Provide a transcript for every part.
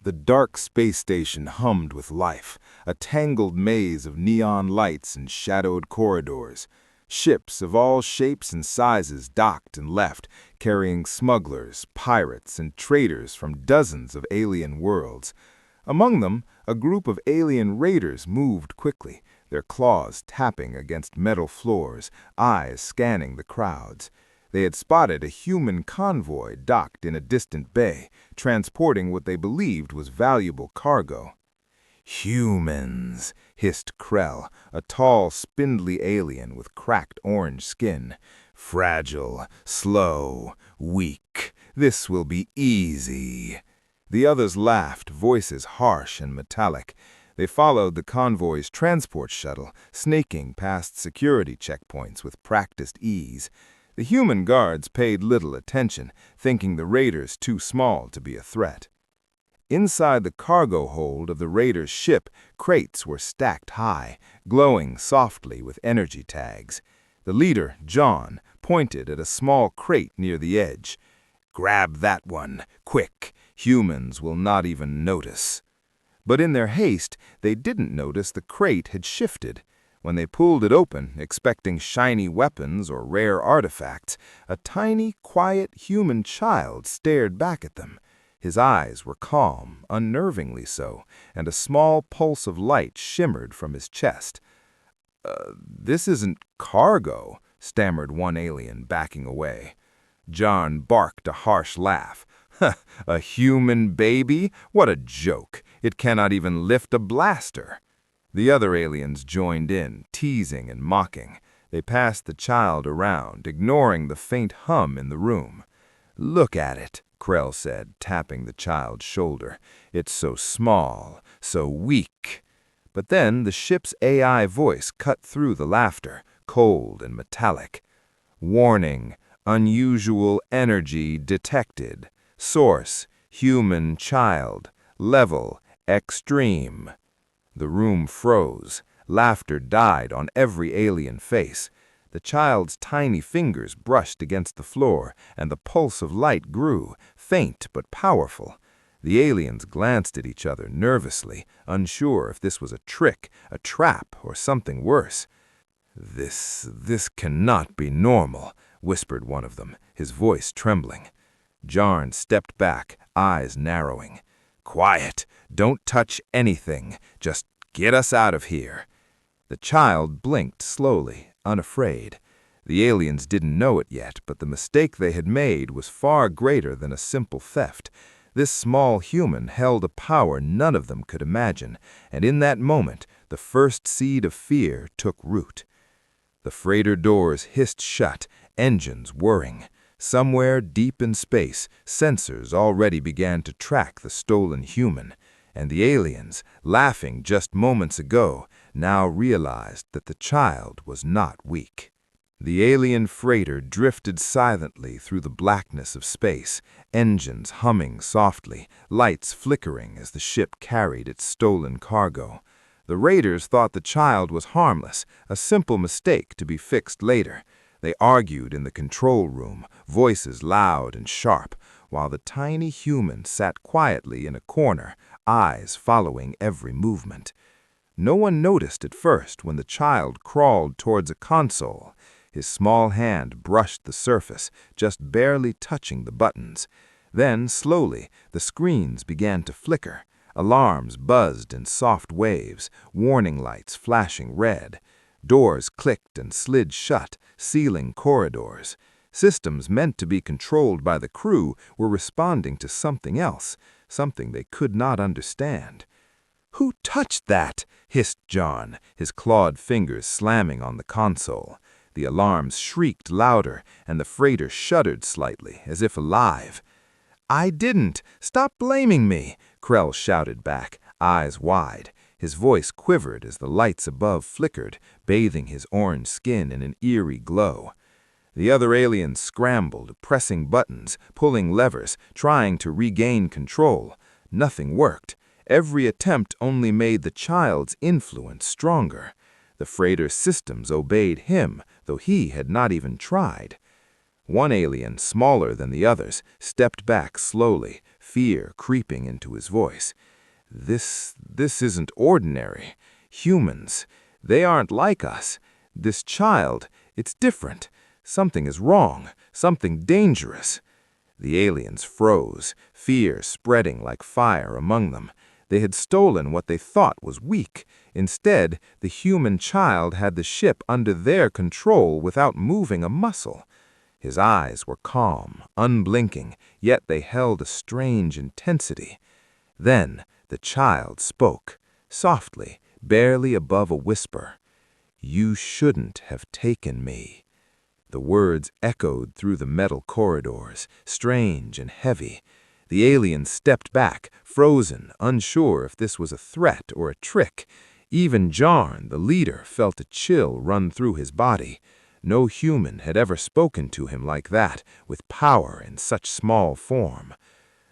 The dark space station hummed with life, a tangled maze of neon lights and shadowed corridors. Ships of all shapes and sizes docked and left, carrying smugglers, pirates, and traders from dozens of alien worlds. Among them, a group of alien raiders moved quickly, their claws tapping against metal floors, eyes scanning the crowds. They had spotted a human convoy docked in a distant bay, transporting what they believed was valuable cargo. "Humans," hissed Krell, a tall, spindly alien with cracked orange skin. "Fragile, slow, weak. This will be easy." The others laughed, voices harsh and metallic. They followed the convoy's transport shuttle, snaking past security checkpoints with practiced ease. The human guards paid little attention, thinking the raiders too small to be a threat. Inside the cargo hold of the raiders' ship, crates were stacked high, glowing softly with energy tags. The leader, John, pointed at a small crate near the edge. "Grab that one, quick. Humans will not even notice." But in their haste, they didn't notice the crate had shifted. When they pulled it open, expecting shiny weapons or rare artifacts, a tiny, quiet human child stared back at them. His eyes were calm, unnervingly so, and a small pulse of light shimmered from his chest. This isn't cargo," stammered one alien, backing away. John barked a harsh laugh. "A human baby? What a joke! It cannot even lift a blaster." The other aliens joined in, teasing and mocking. They passed the child around, ignoring the faint hum in the room. "Look at it," Krell said, tapping the child's shoulder. "It's so small, so weak." But then the ship's AI voice cut through the laughter, cold and metallic. "Warning, unusual energy detected. Source, human child. Level, extreme." The room froze. Laughter died on every alien face. The child's tiny fingers brushed against the floor, and the pulse of light grew, faint but powerful. The aliens glanced at each other nervously, unsure if this was a trick, a trap, or something worse. This cannot be normal," whispered one of them, his voice trembling. Jarn stepped back, eyes narrowing. "Quiet! Don't touch anything. Just get us out of here." The child blinked slowly, unafraid. The aliens didn't know it yet, but the mistake they had made was far greater than a simple theft. This small human held a power none of them could imagine, and in that moment, the first seed of fear took root. The freighter doors hissed shut, engines whirring. Somewhere deep in space, sensors already began to track the stolen human, and the aliens, laughing just moments ago, now realized that the child was not weak. The alien freighter drifted silently through the blackness of space, engines humming softly, lights flickering as the ship carried its stolen cargo. The raiders thought the child was harmless, a simple mistake to be fixed later. They argued in the control room, voices loud and sharp, while the tiny human sat quietly in a corner, eyes following every movement. No one noticed at first when the child crawled towards a console. His small hand brushed the surface, just barely touching the buttons. Then, slowly, the screens began to flicker. Alarms buzzed in soft waves, warning lights flashing red. Doors clicked and slid shut, sealing corridors. Systems meant to be controlled by the crew were responding to something else, something they could not understand. "Who touched that?" hissed John, his clawed fingers slamming on the console. The alarms shrieked louder, and the freighter shuddered slightly, as if alive. "I didn't! Stop blaming me!" Krell shouted back, eyes wide. His voice quivered as the lights above flickered, bathing his orange skin in an eerie glow. The other aliens scrambled, pressing buttons, pulling levers, trying to regain control. Nothing worked. Every attempt only made the child's influence stronger. The freighter's systems obeyed him, though he had not even tried. One alien, smaller than the others, stepped back slowly, fear creeping into his voice. This isn't ordinary. Humans, they aren't like us. This child, it's different. Something is wrong, something dangerous. The aliens froze, fear spreading like fire among them. They had stolen what they thought was weak. Instead, the human child had the ship under their control without moving a muscle. His eyes were calm, unblinking, yet they held a strange intensity. Then the child spoke, softly, barely above a whisper. "You shouldn't have taken me." The words echoed through the metal corridors, strange and heavy. The aliens stepped back, frozen, unsure if this was a threat or a trick. Even Jarn, the leader, felt a chill run through his body. No human had ever spoken to him like that, with power in such small form.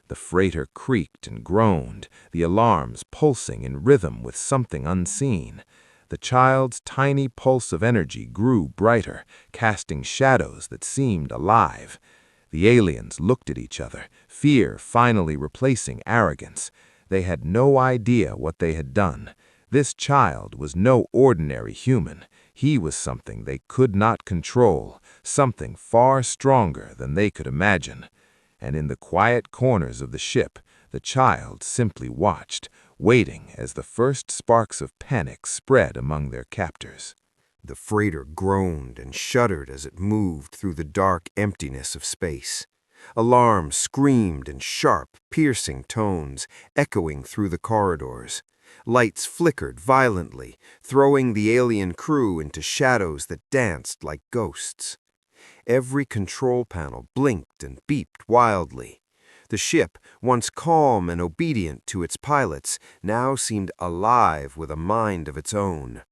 The freighter creaked and groaned, the alarms pulsing in rhythm with something unseen. The child's tiny pulse of energy grew brighter, casting shadows that seemed alive. The aliens looked at each other, fear finally replacing arrogance. They had no idea what they had done. This child was no ordinary human. He was something they could not control, something far stronger than they could imagine. And in the quiet corners of the ship, the child simply watched, waiting as the first sparks of panic spread among their captors. The freighter groaned and shuddered as it moved through the dark emptiness of space. Alarms screamed in sharp, piercing tones, echoing through the corridors. Lights flickered violently, throwing the alien crew into shadows that danced like ghosts. Every control panel blinked and beeped wildly. The ship, once calm and obedient to its pilots, now seemed alive with a mind of its own.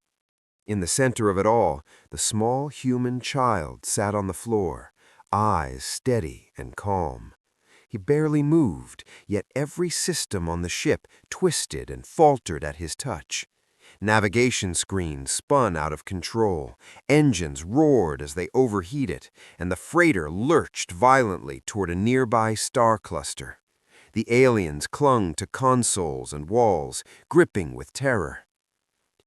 In the center of it all, the small human child sat on the floor, eyes steady and calm. He barely moved, yet every system on the ship twisted and faltered at his touch. Navigation screens spun out of control, engines roared as they overheated, and the freighter lurched violently toward a nearby star cluster. The aliens clung to consoles and walls, gripping with terror.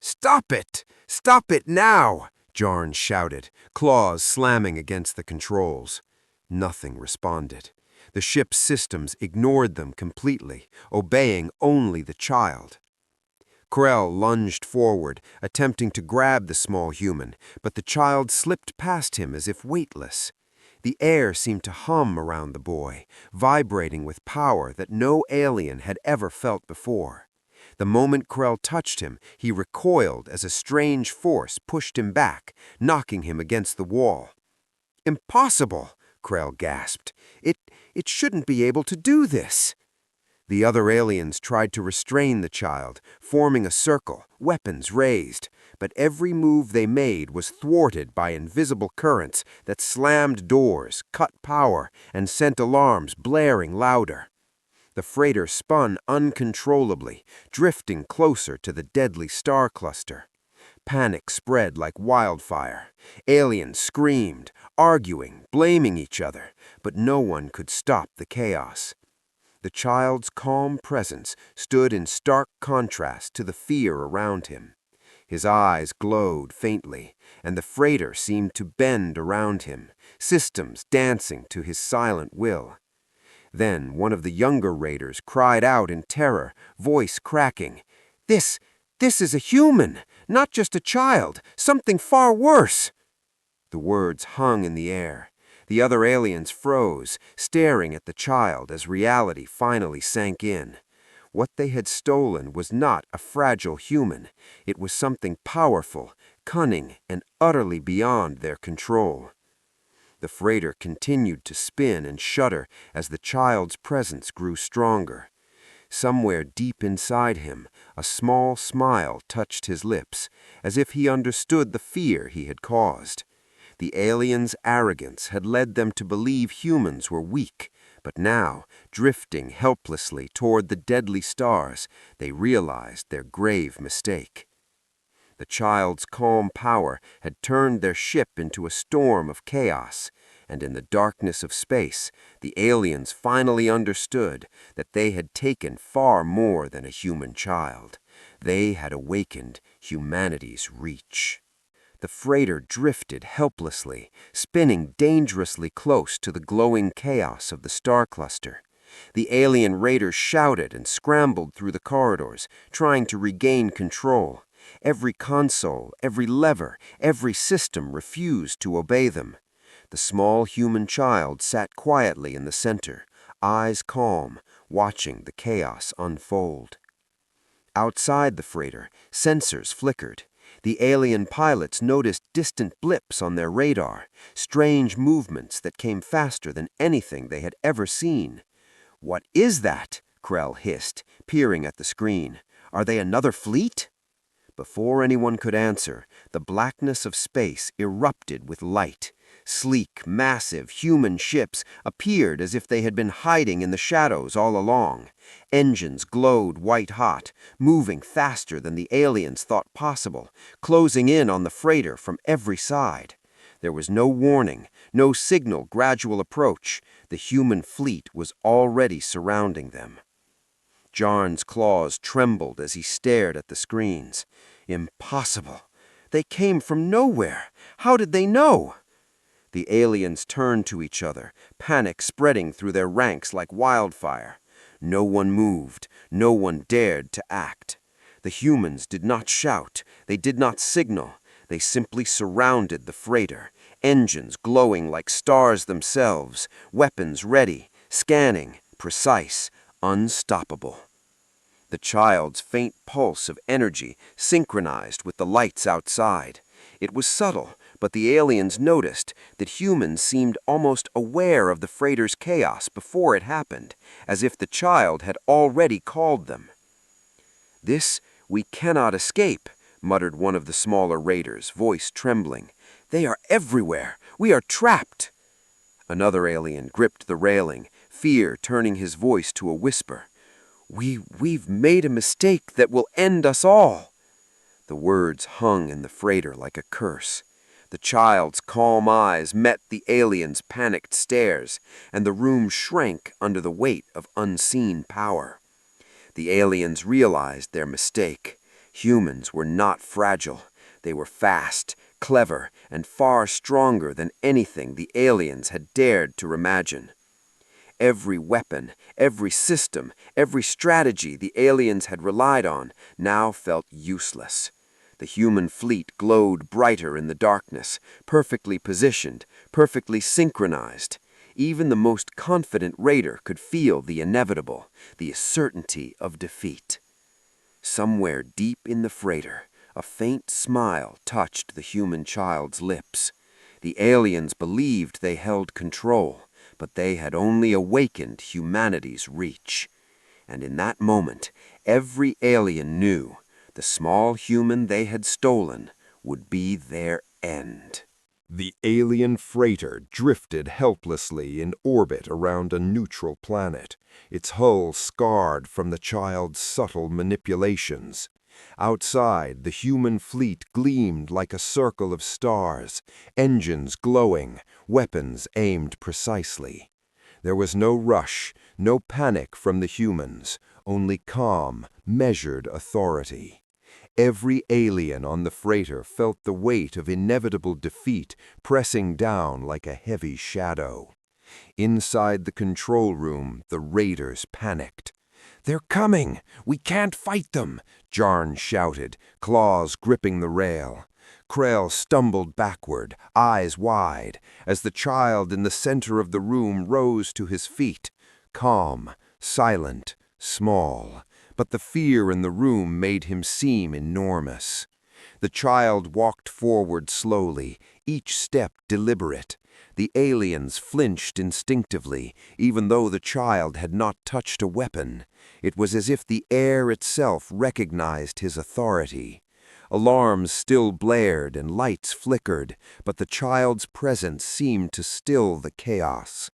"Stop it! Stop it now!" Jarn shouted, claws slamming against the controls. Nothing responded. The ship's systems ignored them completely, obeying only the child. Krell lunged forward, attempting to grab the small human, but the child slipped past him as if weightless. The air seemed to hum around the boy, vibrating with power that no alien had ever felt before. The moment Krell touched him, he recoiled as a strange force pushed him back, knocking him against the wall. "Impossible!" Krell gasped. It shouldn't be able to do this." The other aliens tried to restrain the child, forming a circle, weapons raised, but every move they made was thwarted by invisible currents that slammed doors, cut power, and sent alarms blaring louder. The freighter spun uncontrollably, drifting closer to the deadly star cluster. Panic spread like wildfire. Aliens screamed, arguing, blaming each other, but no one could stop the chaos. The child's calm presence stood in stark contrast to the fear around him. His eyes glowed faintly, and the freighter seemed to bend around him, systems dancing to his silent will. Then one of the younger raiders cried out in terror, voice cracking, This is a human, not just a child, something far worse." The words hung in the air. The other aliens froze, staring at the child as reality finally sank in. What they had stolen was not a fragile human. It was something powerful, cunning, and utterly beyond their control. The freighter continued to spin and shudder as the child's presence grew stronger. Somewhere deep inside him, a small smile touched his lips, as if he understood the fear he had caused. The aliens' arrogance had led them to believe humans were weak, but now, drifting helplessly toward the deadly stars, they realized their grave mistake. The child's calm power had turned their ship into a storm of chaos, And in the darkness of space, the aliens finally understood that they had taken far more than a human child. They had awakened humanity's reach. The freighter drifted helplessly, spinning dangerously close to the glowing chaos of the star cluster. The alien raiders shouted and scrambled through the corridors, trying to regain control. Every console, every lever, every system refused to obey them. The small human child sat quietly in the center, eyes calm, watching the chaos unfold. Outside the freighter, sensors flickered. The alien pilots noticed distant blips on their radar, strange movements that came faster than anything they had ever seen. "What is that?" Krell hissed, peering at the screen. "Are they another fleet?" Before anyone could answer, the blackness of space erupted with light. Sleek, massive, human ships appeared as if they had been hiding in the shadows all along. Engines glowed white-hot, moving faster than the aliens thought possible, closing in on the freighter from every side. There was no warning, no signal gradual approach. The human fleet was already surrounding them. Jarn's claws trembled as he stared at the screens. Impossible. They came from nowhere. How did they know? The aliens turned to each other, panic spreading through their ranks like wildfire. No one moved. No one dared to act. The humans did not shout. They did not signal. They simply surrounded the freighter, engines glowing like stars themselves, weapons ready, scanning, precise, unstoppable. The child's faint pulse of energy synchronized with the lights outside. It was subtle, but the aliens noticed that humans seemed almost aware of the freighter's chaos before it happened, as if the child had already called them. "This we cannot escape," muttered one of the smaller raiders, voice trembling. "They are everywhere. We are trapped." Another alien gripped the railing, fear turning his voice to a whisper. We've made a mistake that will end us all." The words hung in the freighter like a curse. The child's calm eyes met the alien's panicked stares, and the room shrank under the weight of unseen power. The aliens realized their mistake. Humans were not fragile. They were fast, clever, and far stronger than anything the aliens had dared to imagine. Every weapon, every system, every strategy the aliens had relied on now felt useless. The human fleet glowed brighter in the darkness, perfectly positioned, perfectly synchronized. Even the most confident raider could feel the inevitable, the certainty of defeat. Somewhere deep in the freighter, a faint smile touched the human child's lips. The aliens believed they held control, but they had only awakened humanity's reach. And in that moment, every alien knew the small human they had stolen would be their end. The alien freighter drifted helplessly in orbit around a neutral planet, its hull scarred from the child's subtle manipulations. Outside, the human fleet gleamed like a circle of stars, engines glowing, weapons aimed precisely. There was no rush, no panic from the humans, only calm, measured authority. Every alien on the freighter felt the weight of inevitable defeat pressing down like a heavy shadow. Inside the control room, the raiders panicked. "They're coming! We can't fight them!" Jarn shouted, claws gripping the rail. Krell stumbled backward, eyes wide, as the child in the center of the room rose to his feet, calm, silent, small. But the fear in the room made him seem enormous. The child walked forward slowly, each step deliberate. The aliens flinched instinctively, even though the child had not touched a weapon. It was as if the air itself recognized his authority. Alarms still blared and lights flickered, but the child's presence seemed to still the chaos.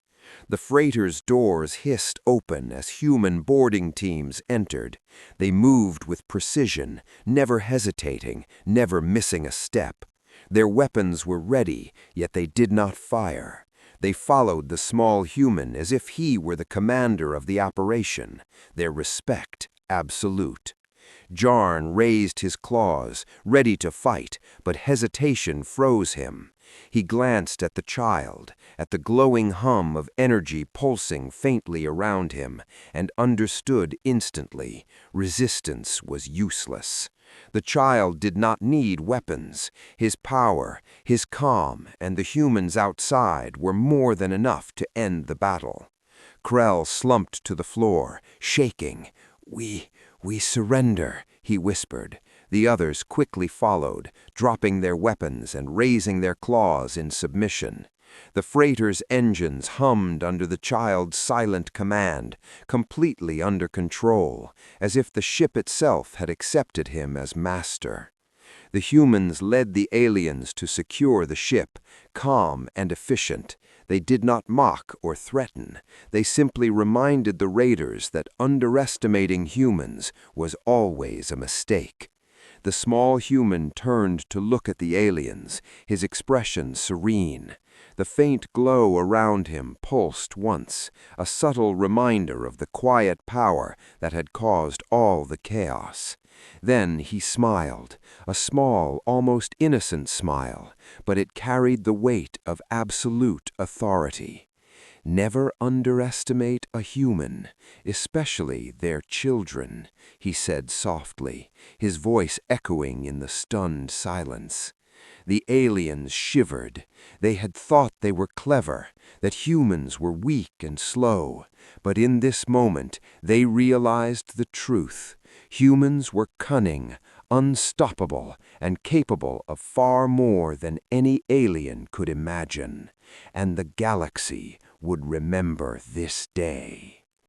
The freighter's doors hissed open as human boarding teams entered. They moved with precision, never hesitating, never missing a step. Their weapons were ready, yet they did not fire. They followed the small human as if he were the commander of the operation, their respect absolute. Jarn raised his claws, ready to fight, but hesitation froze him. He glanced at the child, at the glowing hum of energy pulsing faintly around him, and understood instantly resistance was useless. The child did not need weapons. His power, his calm, and the humans outside were more than enough to end the battle. Krell slumped to the floor, shaking. We surrender," he whispered. The others quickly followed, dropping their weapons and raising their claws in submission. The freighter's engines hummed under the child's silent command, completely under control, as if the ship itself had accepted him as master. The humans led the aliens to secure the ship, calm and efficient. They did not mock or threaten. They simply reminded the raiders that underestimating humans was always a mistake. The small human turned to look at the aliens, his expression serene. The faint glow around him pulsed once, a subtle reminder of the quiet power that had caused all the chaos. Then he smiled, a small, almost innocent smile, but it carried the weight of absolute authority. "Never underestimate a human, especially their children," he said softly, his voice echoing in the stunned silence. The aliens shivered. They had thought they were clever, that humans were weak and slow, but in this moment they realized the truth. Humans were cunning, unstoppable, and capable of far more than any alien could imagine. And the galaxy would remember this day.